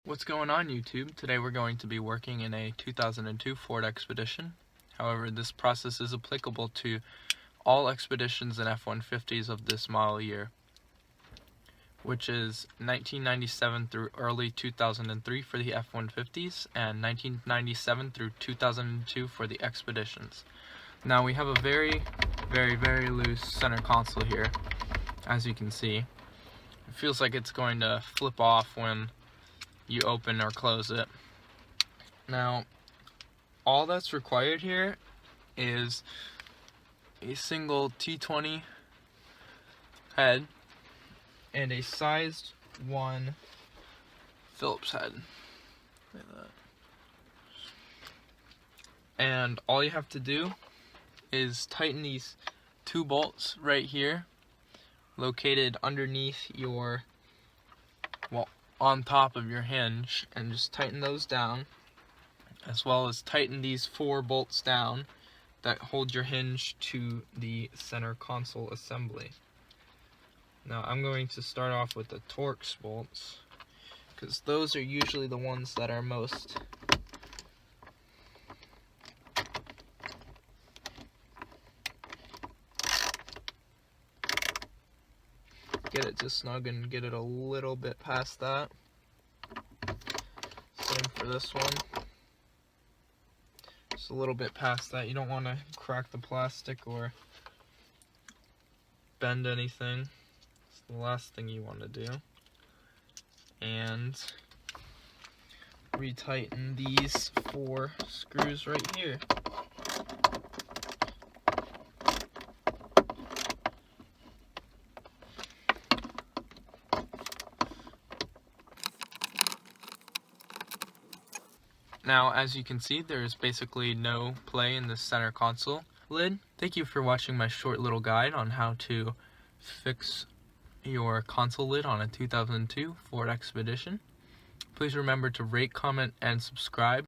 What's going on, YouTube? Today we're going to be working in a 2002 Ford Expedition. However, this process is applicable to all Expeditions and F150s of this model year, which is 1997 through early 2003 for the F150s and 1997 through 2002 for the Expeditions. Now we have a very loose center console here, as you can see. It feels like it's going to flip off when you open or close it. Now, all that's required here is a single T20 head and a sized 1 Phillips head. Look at that. And all you have to do is tighten these 2 bolts right here, located underneath your, on top of your hinge, and just tighten those down, as well as tighten these 4 bolts down that hold your hinge to the center console assembly. Now I'm going to start off with the Torx bolts, because those are usually the ones that are most get it to snug and get it a little bit past that. Same for this one. Just a little bit past that. You don't want to crack the plastic or bend anything. It's the last thing you want to do. And retighten these 4 screws right here. Now, as you can see, there's basically no play in the center console lid. Thank you for watching my short little guide on how to fix your console lid on a 2002 Ford Expedition. Please remember to rate, comment, and subscribe.